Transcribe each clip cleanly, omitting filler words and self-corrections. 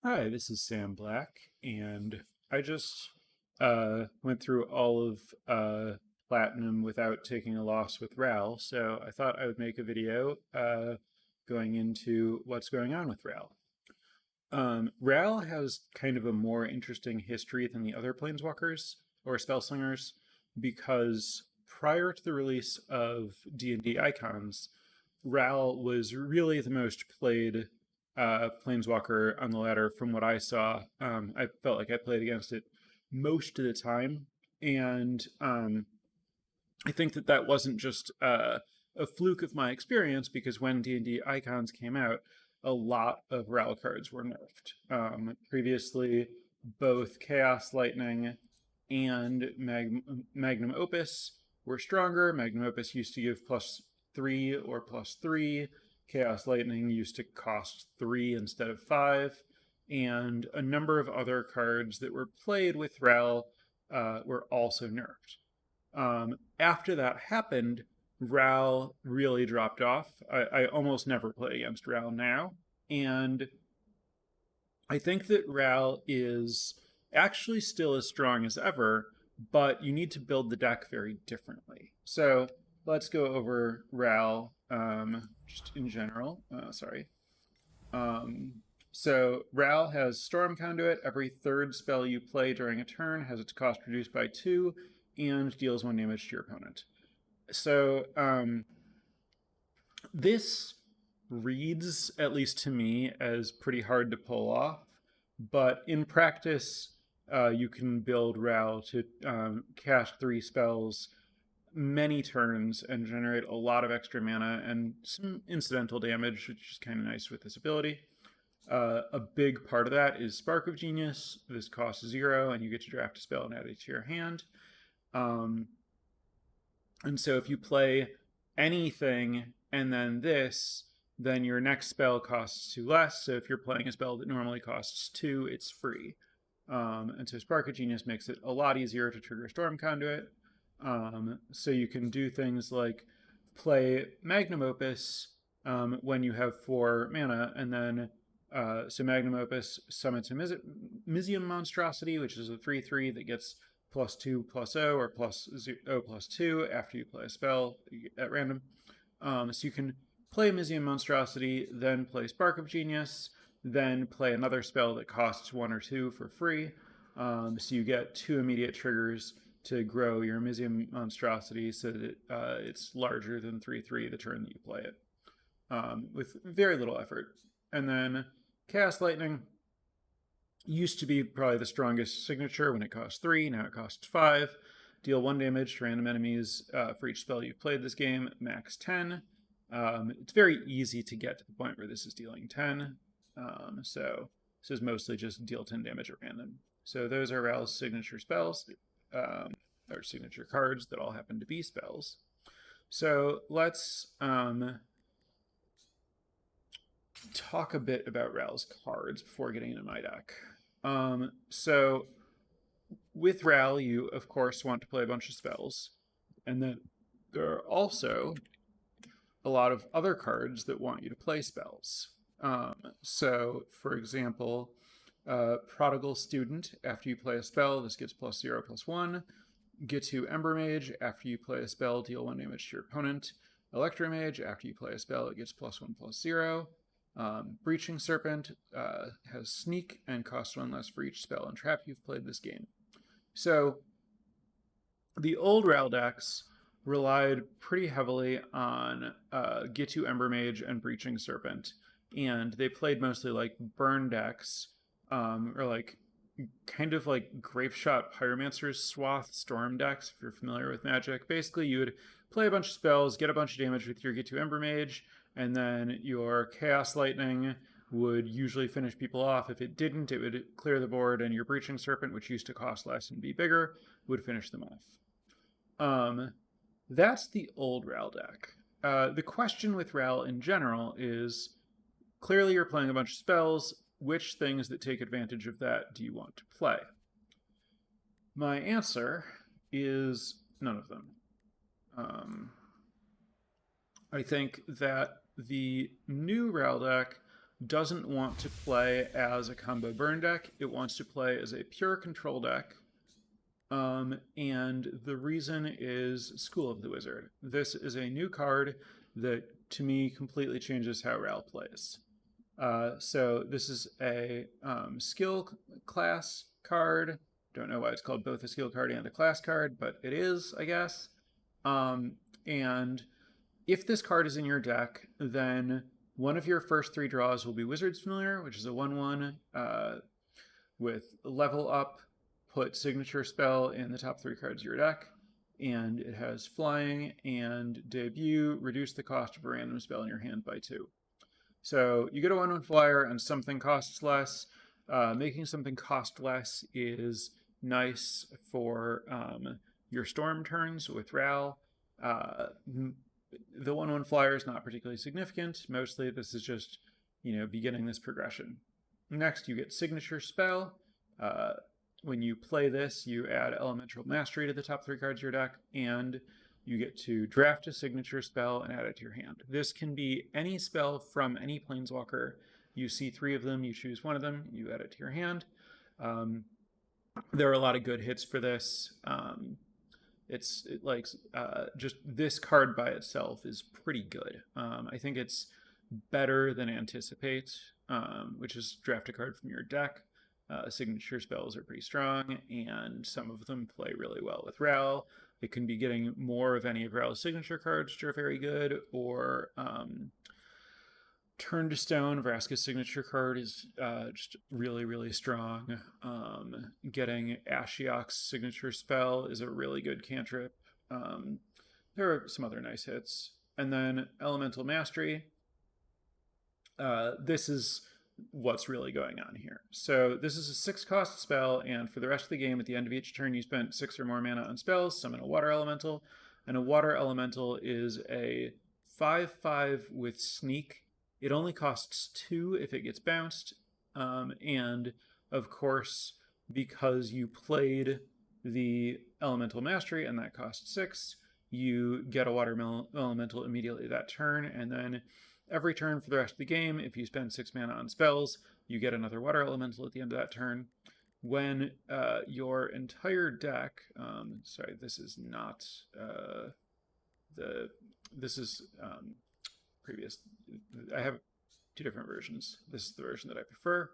Hi, this is Sam Black, and I just went through all of Platinum without taking a loss with Ral, so I thought I would make a video going into what's going on with Ral. Ral has kind of a more interesting history than the other Planeswalkers or Spellslingers because prior to the release of D&D Icons, Ral was really the most played Planeswalker on the ladder from what I saw. I felt like I played against it most of the time, and I think that that wasn't just a fluke of my experience because when D&D Icons came out, a lot of Ral cards were nerfed. Previously, both Chaos Lightning and Magnum Opus were stronger. Magnum Opus used to give +3 or +3. Chaos Lightning used to cost 3 instead of 5. And a number of other cards that were played with Ral were also nerfed. After that happened, Ral really dropped off. I almost never play against Ral now. And I think that Ral is actually still as strong as ever, but you need to build the deck very differently. So let's go over Ral just in general. Sorry. So Ral has Storm Conduit. Every third spell you play during a turn has its cost reduced by 2 and deals 1 damage to your opponent. So this reads, at least to me, as pretty hard to pull off, but in practice, you can build Ral to cast 3 spells many turns and generate a lot of extra mana and some incidental damage, which is kind of nice with this ability. A big part of that is Spark of Genius. This costs 0, and you get to draft a spell and add it to your hand. And so if you play anything and then this, then your next spell costs 2 less. So if you're playing a spell that normally costs 2, it's free. And so Spark of Genius makes it a lot easier to trigger Storm Conduit. So you can do things like play Magnum Opus when you have 4 mana, and then so Magnum Opus summons a Mizium Monstrosity, which is a 3/3 that gets +2/+0 or +0/+2 after you play a spell at random. So you can play Mizium Monstrosity, then play Spark of Genius, then play another spell that costs 1 or 2 for free. So you get 2 immediate triggers to grow your Mizium Monstrosity so that it's larger than 3/3 the turn that you play it, with very little effort. And then Chaos Lightning used to be probably the strongest signature when it cost 3, now it costs 5. Deal 1 damage to random enemies for each spell you've played this game, max 10. It's very easy to get to the point where this is dealing 10. So this is mostly just deal 10 damage at random. So those are Ral's signature spells, or signature cards that all happen to be spells. So let's talk a bit about Ral's cards before getting into my deck. So with Ral, you of course want to play a bunch of spells, and then there are also a lot of other cards that want you to play spells. So for example, Prodigal Student, after you play a spell, this gets +0/+1. Get to Ember Mage, after you play a spell, deal 1 damage to your opponent. Electromage, after you play a spell, it gets +1/+0. Breaching Serpent has Sneak and costs 1 less for each spell and trap you've played this game. So the old Ral decks relied pretty heavily on Get to Ember Mage and Breaching Serpent, and they played mostly like burn decks, or like kind of like Grapeshot Pyromancer's Swath Storm decks, if you're familiar with Magic. Basically, you would play a bunch of spells, get a bunch of damage with your Get to Ember Mage, and then your Chaos Lightning would usually finish people off. If it didn't, it would clear the board, and your Breaching Serpent, which used to cost less and be bigger, would finish them off. That's the old Ral deck. The question with Ral in general is, clearly you're playing a bunch of spells. Which things that take advantage of that do you want to play? My answer is none of them. I think that the new Ral deck doesn't want to play as a combo burn deck. It wants to play as a pure control deck. And the reason is School of the Wizard. This is a new card that, to me, completely changes how Ral plays. So this is a skill class card. Don't know why it's called both a skill card and a class card, but it is, I guess. And if this card is in your deck, then one of your first 3 draws will be Wizard's Familiar, which is a 1/1 with level up, put signature spell in the top 3 cards of your deck, and it has flying and debut, reduce the cost of a random spell in your hand by 2. So you get a 1/1 flyer and something costs less. Making something cost less is nice for your storm turns with Ral. The 1/1 flyer is not particularly significant. Mostly this is just, beginning this progression. Next, you get Signature Spell. When you play this, you add Elemental Mastery to the top 3 cards of your deck, and you get to draft a signature spell and add it to your hand. This can be any spell from any planeswalker. You see 3 of them, you choose one of them, you add it to your hand. There are a lot of good hits for this. Just this card by itself is pretty good. I think it's better than Anticipate, which is draft a card from your deck. Signature spells are pretty strong, and some of them play really well with Ral. It can be getting more of any of Ral's signature cards, which are very good, or Turn to Stone, Vraska's signature card, is just really, really strong. Getting Ashiok's signature spell is a really good cantrip. There are some other nice hits. And then Elemental Mastery. This is what's really going on here. So this is a 6-cost spell, and for the rest of the game, at the end of each turn, you spent 6 or more mana on spells, summon a water elemental, and a water elemental is a 5/5 with sneak. It only costs 2 if it gets bounced, and of course, because you played the Elemental Mastery and that costs 6, you get a water elemental immediately that turn, and then every turn for the rest of the game, if you spend 6 mana on spells, you get another water elemental at the end of that turn. When your entire deck, sorry, this is not this is previous. I have 2 different versions. This is the version that I prefer.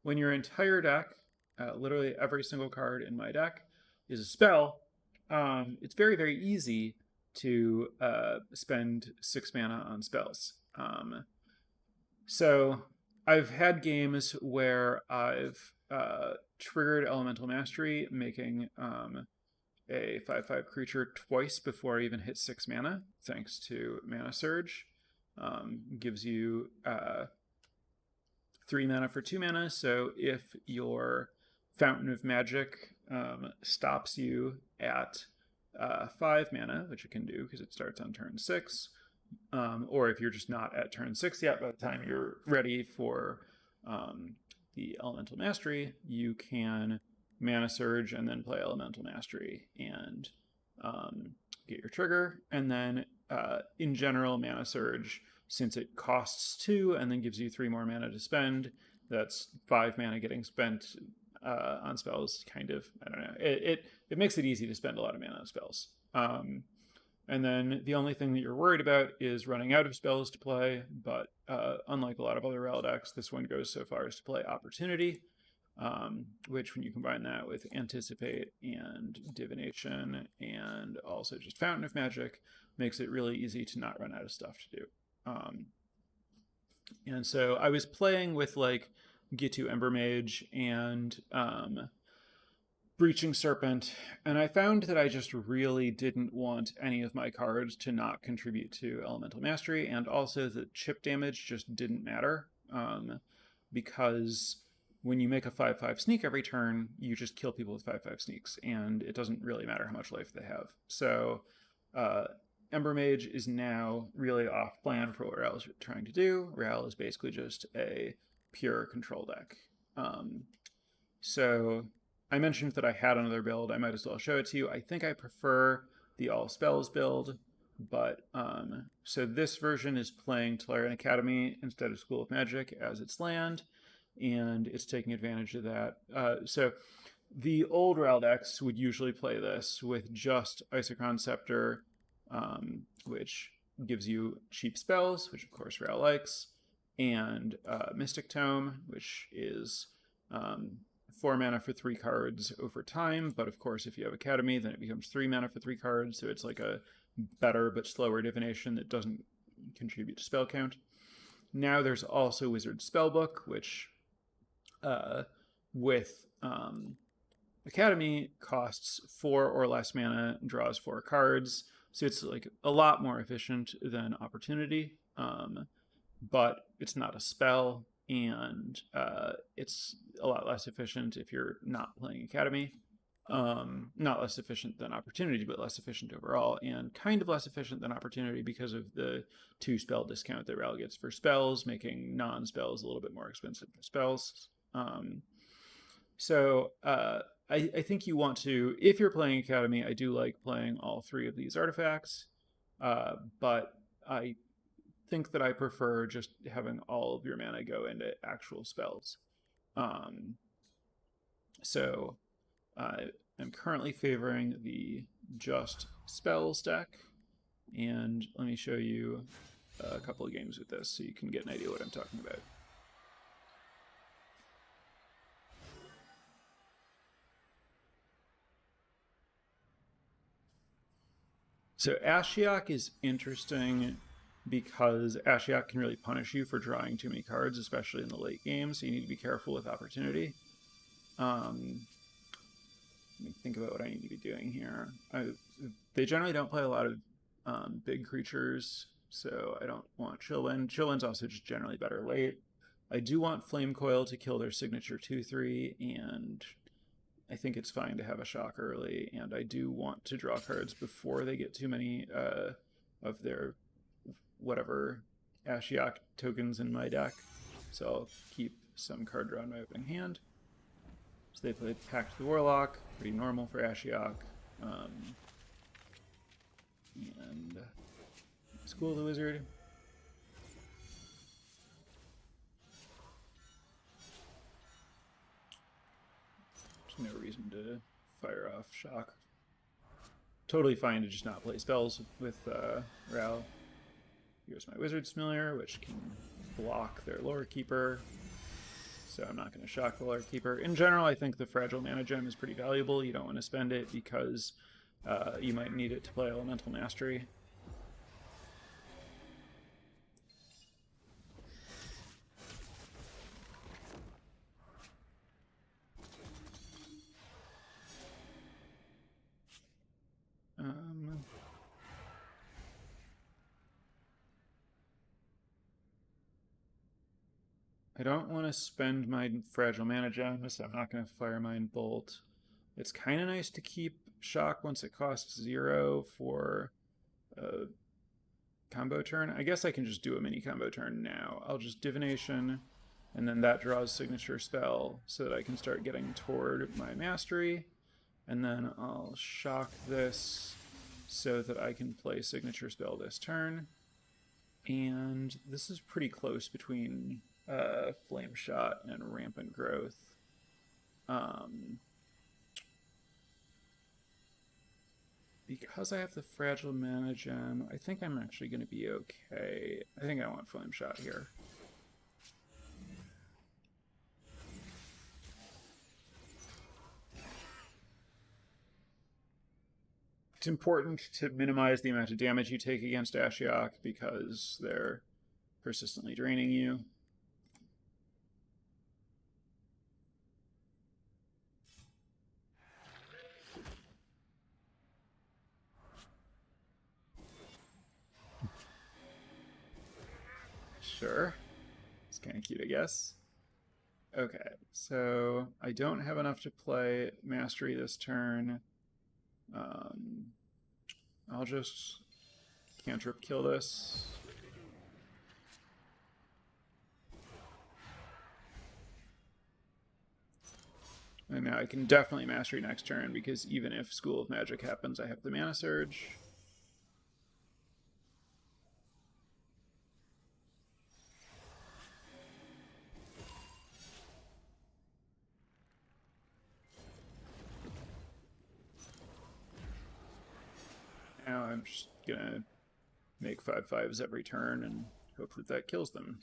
When your entire deck, literally every single card in my deck, is a spell, it's very, very easy to spend 6 mana on spells. So I've had games where I've triggered Elemental Mastery, making a 5/5 creature twice before I even hit 6 mana, thanks to Mana Surge. Gives you 3 mana for 2 mana, so if your Fountain of Magic stops you at 5 mana, which it can do because it starts on turn 6, or if you're just not at turn 6 yet, by the time you're ready for the Elemental Mastery, you can Mana Surge and then play Elemental Mastery and get your trigger. And then in general, Mana Surge, since it costs 2 and then gives you 3 more mana to spend, that's 5 mana getting spent on spells. Kind of, I don't know. It makes it easy to spend a lot of mana on spells. And then the only thing that you're worried about is running out of spells to play, but unlike a lot of other Ral decks, this one goes so far as to play Opportunity, which when you combine that with Anticipate and Divination and also just Fountain of Magic, makes it really easy to not run out of stuff to do. And so I was playing with like Gitu Embermage and Breaching Serpent, and I found that I just really didn't want any of my cards to not contribute to Elemental Mastery, and also that chip damage just didn't matter, because when you make a 5/5 sneak every turn, you just kill people with 5/5 sneaks, and it doesn't really matter how much life they have. So Embermage is now really off plan for what Ral is trying to do. Ral is basically just a pure control deck. So I mentioned that I had another build. I might as well show it to you. I think I prefer the all spells build, But so this version is playing Tolarian Academy instead of School of Magic as its land, and it's taking advantage of that. So the old Ral decks would usually play this with just Isochron Scepter, which gives you cheap spells, which of course Ral likes, and Mystic Tome, which is 4 mana for 3 cards over time. But of course, if you have Academy, then it becomes 3 mana for 3 cards. So it's like a better but slower divination that doesn't contribute to spell count. Now there's also Wizard Spellbook, which with Academy costs 4 or less mana, draws 4 cards. So it's like a lot more efficient than Opportunity, but it's not a spell, and it's a lot less efficient if you're not playing Academy. Not less efficient than Opportunity, but less efficient overall, and kind of less efficient than Opportunity because of the 2 spell discount that Ral gets for spells, making non-spells a little bit more expensive for spells. I think you want to, if you're playing Academy, I do like playing all 3 of these artifacts, but I think that I prefer just having all of your mana go into actual spells. I'm currently favoring the just spells deck, and let me show you a couple of games with this so you can get an idea what I'm talking about. So Ashiok is interesting because Ashiok can really punish you for drawing too many cards, especially in the late game, so you need to be careful with Opportunity. Let me think about what I need to be doing here. They generally don't play a lot of big creatures, so I don't want Chillwind. Chillwind's also just generally better late. I do want Flame Coil to kill their signature 2/3, and I think it's fine to have a shock early, and I do want to draw cards before they get too many of their whatever Ashiok tokens in my deck. So I'll keep some card draw in my opening hand. So they played Pact the Warlock, pretty normal for Ashiok. And School of the Wizard. There's no reason to fire off Shock. Totally fine to just not play spells with Ral. Here's my Wizard's Familiar, which can block their Lore Keeper. So I'm not going to shock the Lore Keeper. In general, I think the Fragile Mana Gem is pretty valuable. You don't want to spend it because you might need it to play Elemental Mastery. I don't want to spend my Fragile Mana Gem, so I'm not going to Firemind Bolt. It's kind of nice to keep Shock once it costs 0 for a combo turn. I guess I can just do a mini combo turn now. I'll just Divination, and then that draws Signature Spell so that I can start getting toward my Mastery. And then I'll Shock this so that I can play Signature Spell this turn. And this is pretty close between Flame Shot and Rampant Growth. Because I have the Fragile Mana Gem, I think I'm actually going to be okay. I think I want Flame Shot here. It's important to minimize the amount of damage you take against Ashiok because they're persistently draining you. Sure. It's kind of cute, I guess. Okay, so I don't have enough to play Mastery this turn. I'll just cantrip kill this. And now I can definitely Mastery next turn because even if School of Magic happens, I have the Mana Surge. I'm just gonna make 5/5s every turn and hope that that kills them.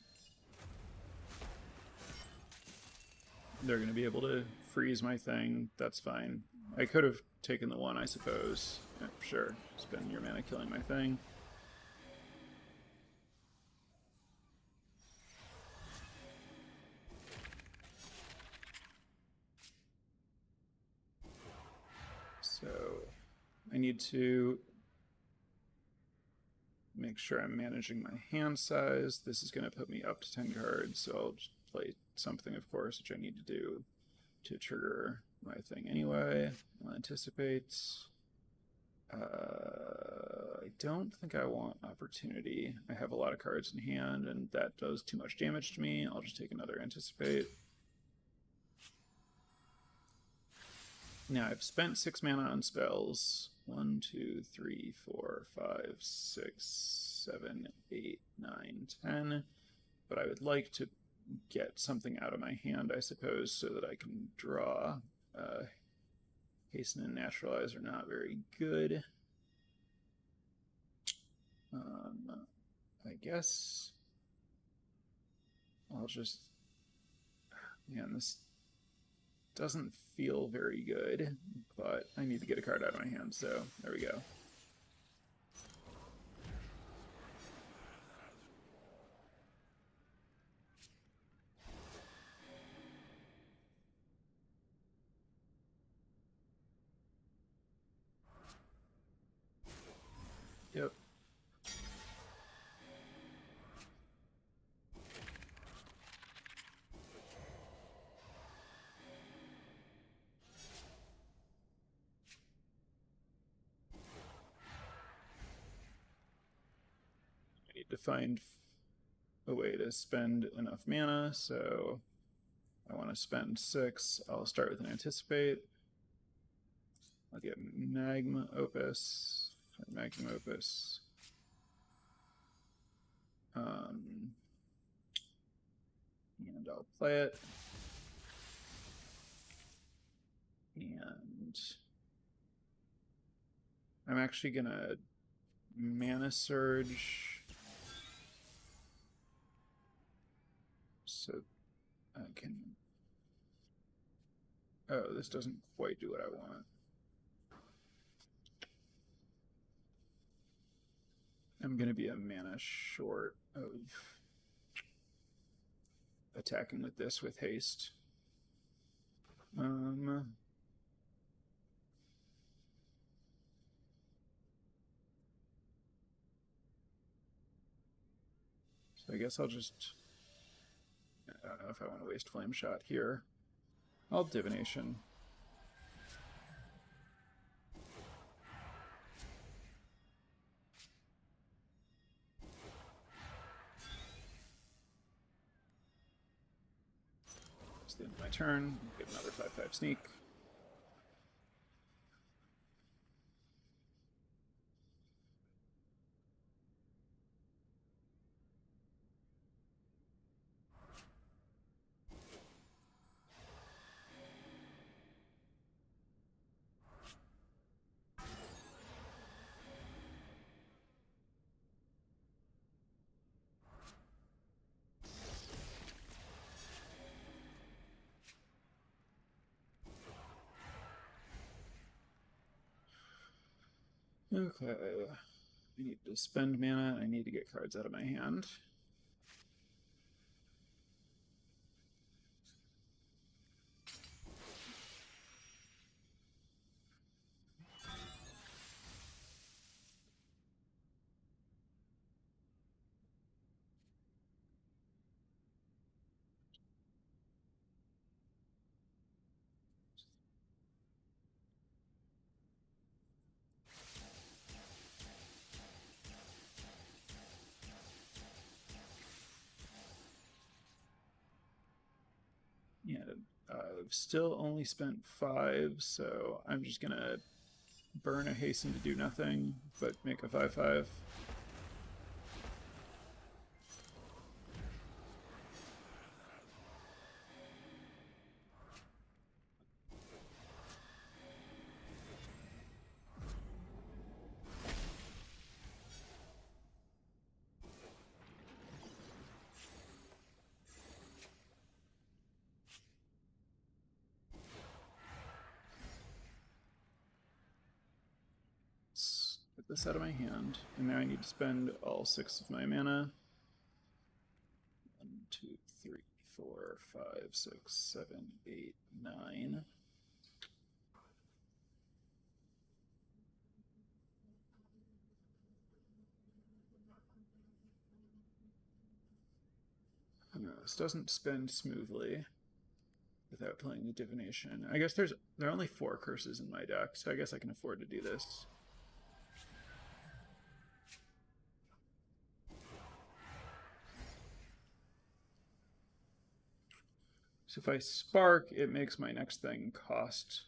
They're gonna be able to freeze my thing, that's fine. I could have taken the 1, I suppose. Yeah, sure, spend your mana killing my thing. So I need to make sure I'm managing my hand size. This is going to put me up to 10 cards, so I'll just play something, of course, which I need to do to trigger my thing anyway. I'll anticipate. I don't think I want Opportunity. I have a lot of cards in hand, and that does too much damage to me. I'll just take another Anticipate. Now, I've spent 6 mana on spells. 1, 2, 3, 4, 5, 6, 7, 8, 9, 10. But I would like to get something out of my hand, I suppose, so that I can draw. Hasten and Naturalize are not very good. I guess I'll just... Man, this doesn't feel very good, but I need to get a card out of my hand, so there we go. Yep. To find a way to spend enough mana, so I want to spend 6. I'll start with an Anticipate. I'll get Magnum Opus, or Magnum Opus. And I'll play it. And I'm actually gonna Mana Surge. So I can... Oh, this doesn't quite do what I want. I'm going to be a mana short of attacking with this with haste. So I guess I'll just... I don't know if I want to waste Flame Shot here. I'll Divination. It's the end of my turn. Get another 5/5 sneak. Okay, I need to spend mana, I need to get cards out of my hand. Yeah, I've still only spent 5, so I'm just gonna burn a Hasten to do nothing, but make a 5/5. this out of my hand. And now I need to spend all 6 of my mana. 1, 2, 3, 4, 5, 6, 7, 8, 9. No, this doesn't spend smoothly without playing the Divination. I guess there are only 4 curses in my deck, so I guess I can afford to do this. So if I Spark, it makes my next thing cost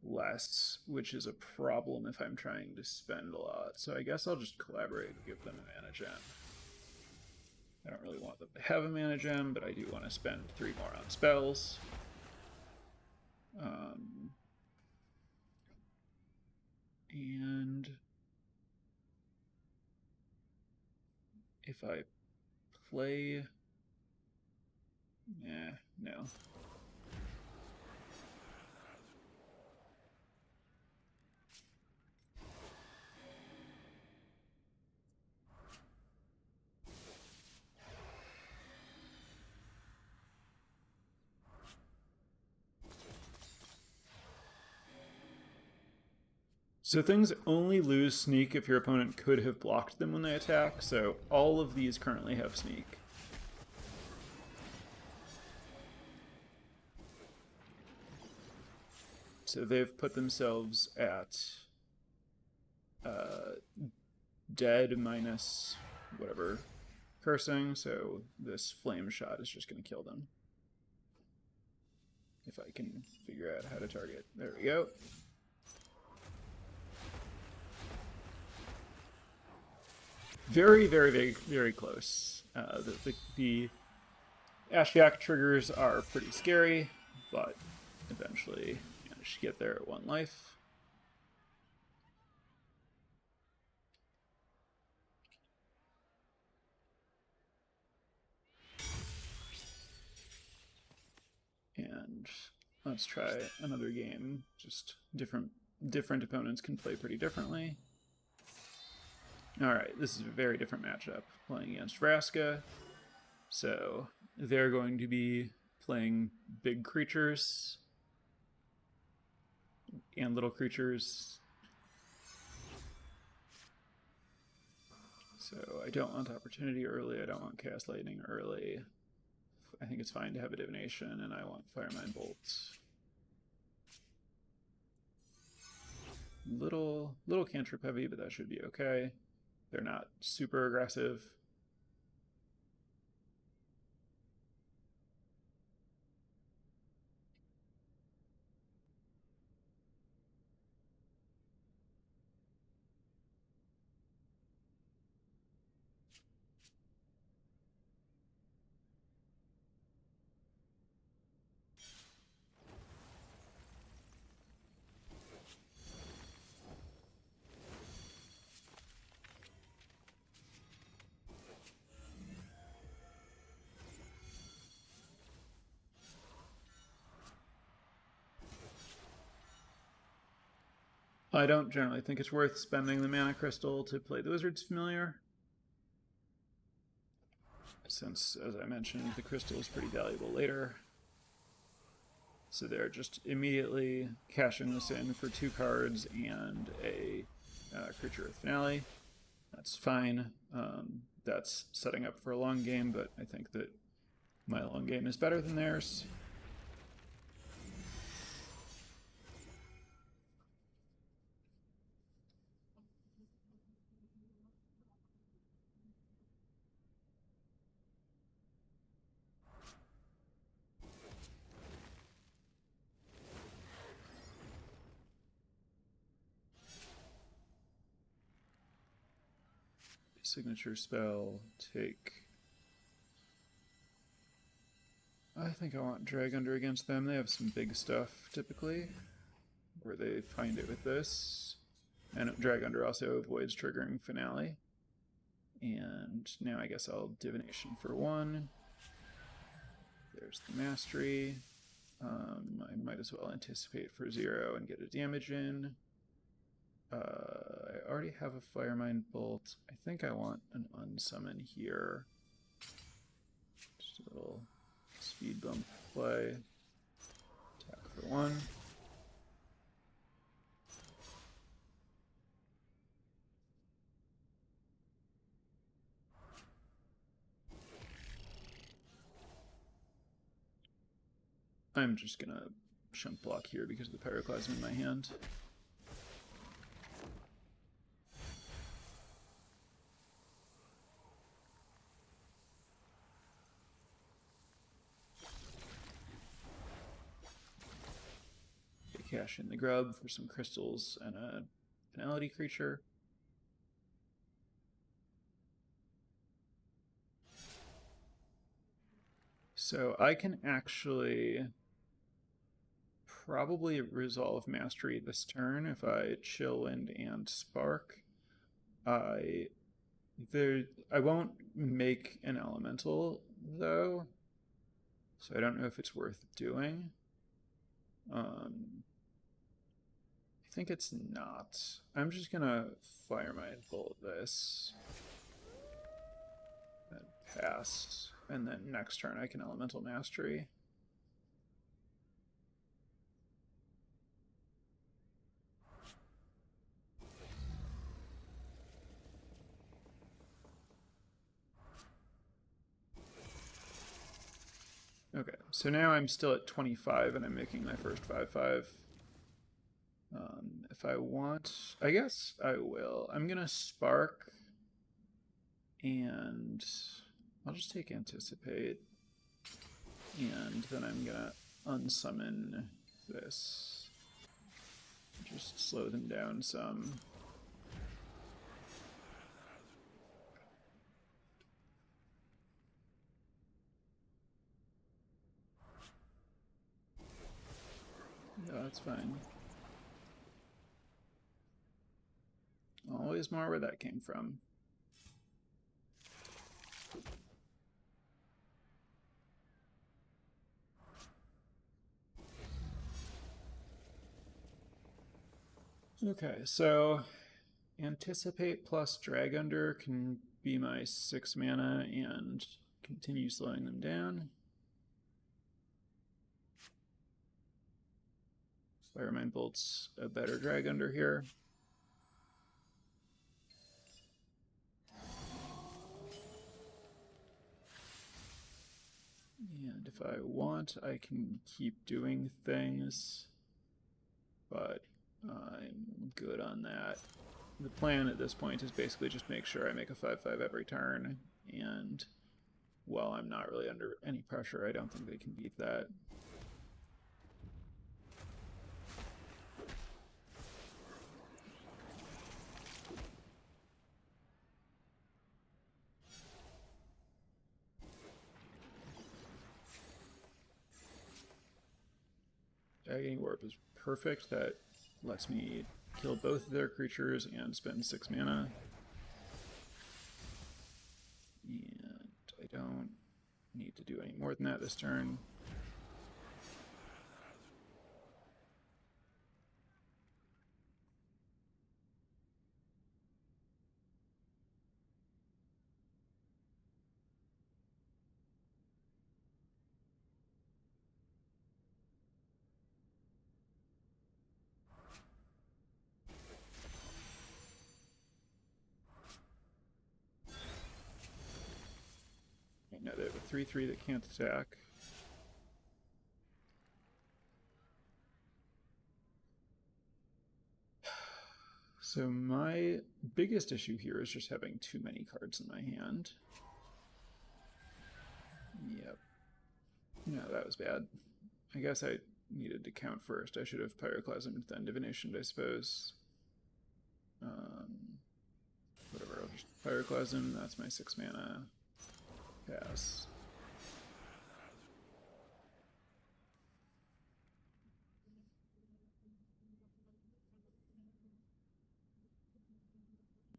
less, which is a problem if I'm trying to spend a lot. So I guess I'll just collaborate and give them a mana gem. I don't really want them to have a mana gem, but I do want to spend 3 more on spells. And if I play... no. So things only lose Sneak if your opponent could have blocked them when they attack, so all of these currently have Sneak. So they've put themselves at dead minus whatever cursing, so this flame shot is just going to kill them. If I can figure out how to target. There we go. Very, very, very, very close. The Ashiok triggers are pretty scary, but eventually managed to get there at 1 life. And let's try another game. Just different opponents can play pretty differently. Alright, this is a very different matchup, playing against Vraska. So they're going to be playing big creatures and little creatures. So I don't want Opportunity early, I don't want Cast Lightning early. I think it's fine to have a Divination, and I want Firemind Bolts. Little cantrip heavy, but that should be okay. They're not super aggressive. I don't generally think it's worth spending the mana crystal to play the Wizard's Familiar, since, as I mentioned, the crystal is pretty valuable later. So they're just immediately cashing this in for 2 cards and a creature with Finale. That's fine. That's setting up for a long game, but I think that my long game is better than theirs. Signature spell, take... I think I want Drag Under against them. They have some big stuff, typically, where they find it with this. And Drag Under also avoids triggering Finale. And now I guess I'll Divination for 1. There's the Mastery. I might as well anticipate for 0 and get a damage in. I already have a Firemind Bolt. I think I want an Unsummon here. Just a little speed bump play. Attack for 1. I'm just gonna chunk block here because of the Pyroclasm in my hand. Cash in the grub for some crystals and a finality creature. So I can actually probably resolve Mastery this turn if I Chill Wind and Spark. I won't make an elemental though, so I don't know if it's worth doing. I think it's not. I'm just gonna Firemind Bolt this and pass, and then next turn I can Elemental Mastery. Okay, so now I'm still at 25 and I'm making my first 5/5. If I want, I guess I will. I'm gonna Spark, and I'll just take Anticipate, and then I'm gonna Unsummon this. Just slow them down some. Yeah, that's fine. Always more where that came from. Okay, so Anticipate plus Drag Under can be my 6 mana and continue slowing them down. Firemind Bolt's a better Drag Under here. And if I want, I can keep doing things, but I'm good on that. The plan at this point is basically just make sure I make a 5/5 every turn, and while I'm not really under any pressure, I don't think they can beat that. Agony Warp is perfect. That lets me kill both of their creatures and spend 6 mana. And I don't need to do any more than that this turn. No, they have a 3/3 that can't attack. So my biggest issue here is just having too many cards in my hand. Yep. No, that was bad. I guess I needed to count first. I should have Pyroclasm then Divination, I suppose. Whatever, I'll just Pyroclasm. That's my 6 mana. Pass.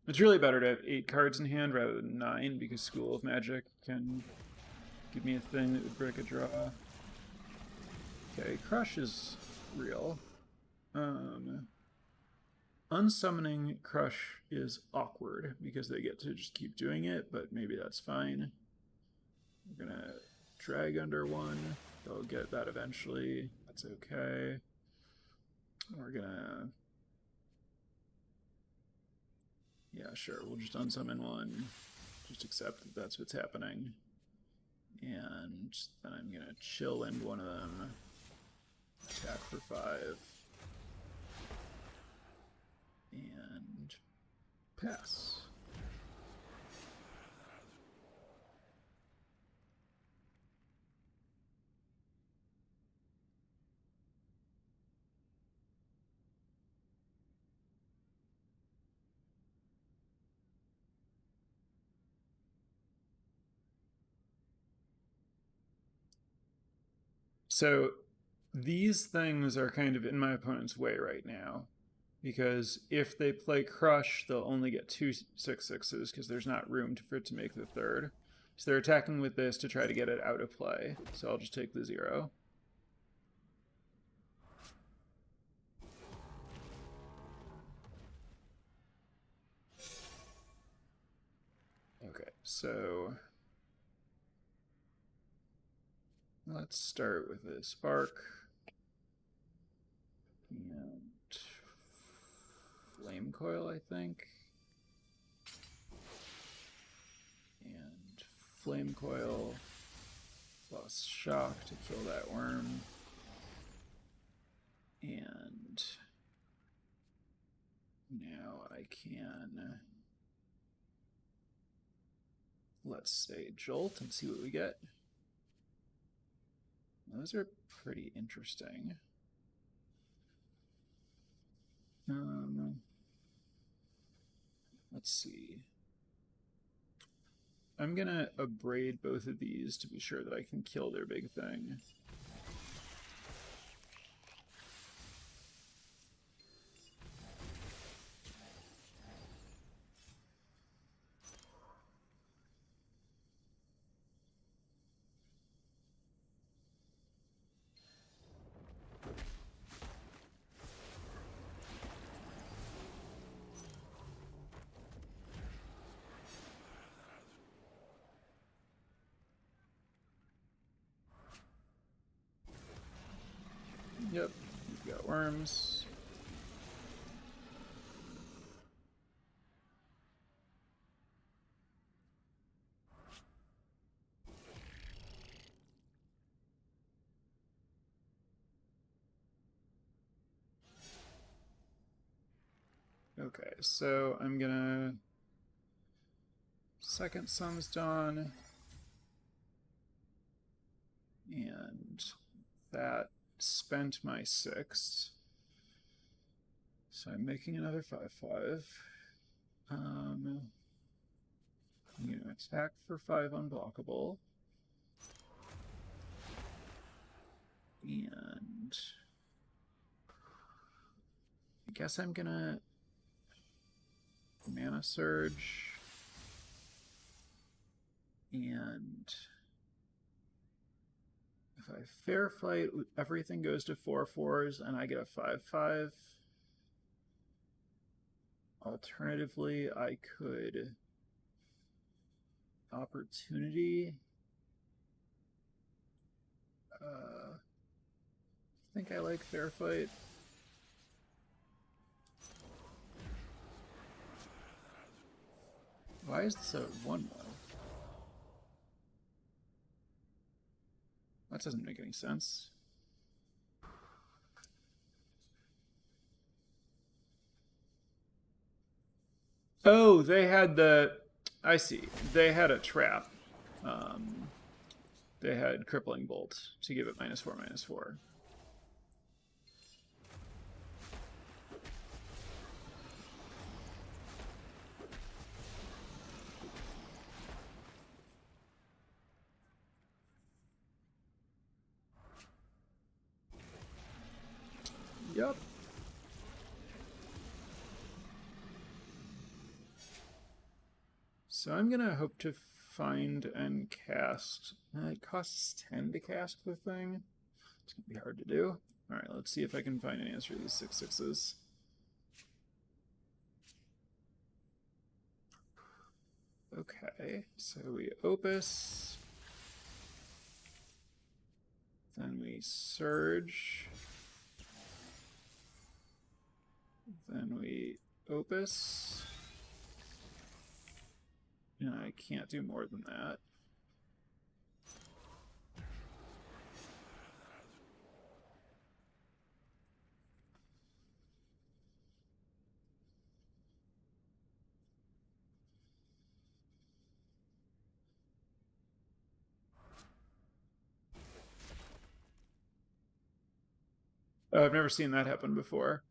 It's really better to have 8 cards in hand rather than 9 because School of Magic can give me a thing that would break a draw. Okay, Crush is real. Unsummoning Crush is awkward because they get to just keep doing it, but maybe that's fine. We're gonna drag under one. They'll get that eventually. That's okay. We're gonna... yeah, sure, we'll just unsummon one. Just accept that that's what's happening. And then I'm gonna chill end one of them. Attack for 5. And pass. So these things are kind of in my opponent's way right now, because if they play Crush, they'll only get 2 6/6s because there's not room for it to make the third. So they're attacking with this to try to get it out of play. So I'll just take the 0. Okay, so let's start with a Spark and Flame Coil, I think. And Flame Coil plus Shock to kill that worm. And now I can, let's say, Jolt and see what we get. Those are pretty interesting. Let's see. I'm gonna abrade both of these to be sure that I can kill their big thing. Yep, we've got worms. Okay, so I'm gonna second Sun's Dawn, and that spent my 6. So I'm making another 5/5. I'm gonna attack for 5 unblockable. And I guess I'm gonna Mana Surge. And if I Fair Fight, everything goes to 4/4s and I get a 5/5. Alternatively, I could Opportunity. I think I like Fair Fight. Why is this a 1/1? That doesn't make any sense. Oh, they had the... I see. They had a trap. They had Crippling Bolt to give it -4/-4. Yep. So I'm gonna hope to find and cast. It costs 10 to cast the thing. It's gonna be hard to do. Alright, let's see if I can find an answer to these 6/6s. Okay, so we Opus. Then we Surge. Then we Opus. And I can't do more than that. Oh, I've never seen that happen before.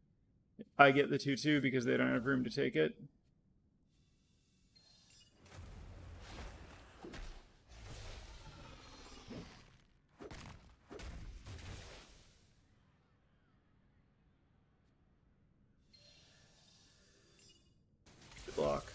I get the 2/2 because they don't have room to take it. Block.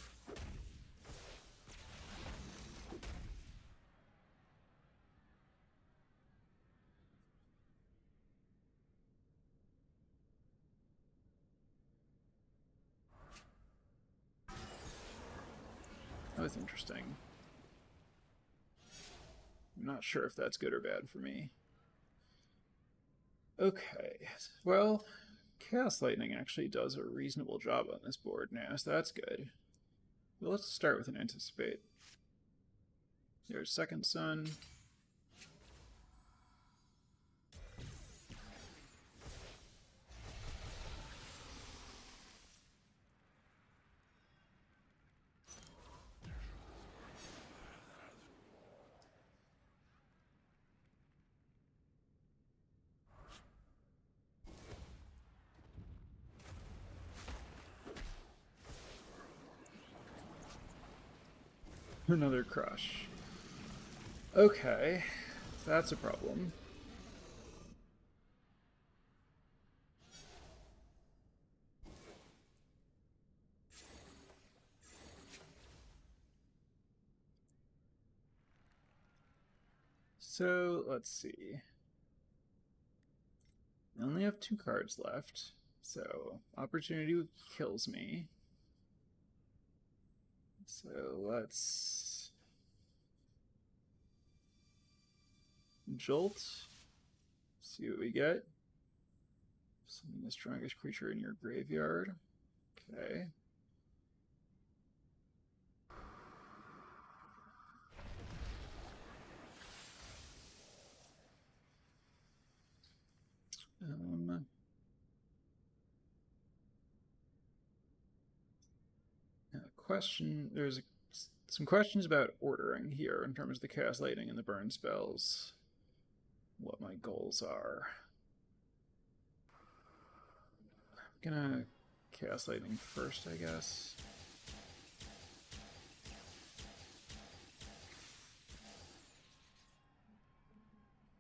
That was interesting. I'm not sure if that's good or bad for me. Okay, well, Chaos Lightning actually does a reasonable job on this board now, so that's good. Well, let's start with an Anticipate. There's Second Sun. Another Crush. Okay, that's a problem. So, let's see. I only have 2 cards left, so Opportunity kills me. So let's Jolt. See what we get. Summon the strongest creature in your graveyard. Okay. Question. There's some questions about ordering here in terms of the Chaos Lightning and the burn spells. What my goals are. I'm gonna Chaos Lightning first, I guess.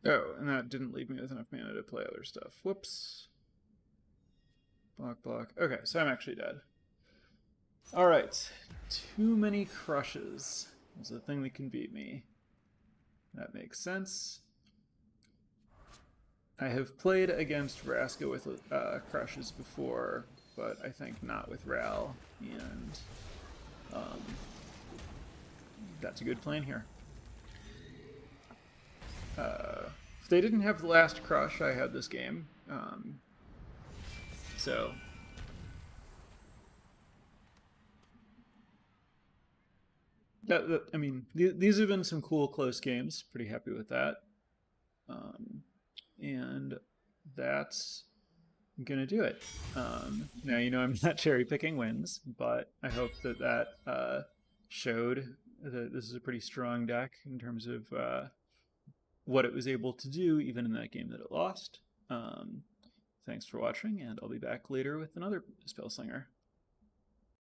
Oh, and that didn't leave me with enough mana to play other stuff. Whoops. Block, block. Okay, so I'm actually dead. Alright. Too many crushes is a thing that can beat me. That makes sense. I have played against Vraska with crushes before, but I think not with Ral, and that's a good plan here. If they didn't have the last crush, I had this game. So I mean, these have been some cool close games. Pretty happy with that. And that's gonna do it. Now, you know, I'm not cherry picking wins, but I hope that that showed that this is a pretty strong deck in terms of what it was able to do, even in that game that it lost. Thanks for watching, and I'll be back later with another Spellslinger.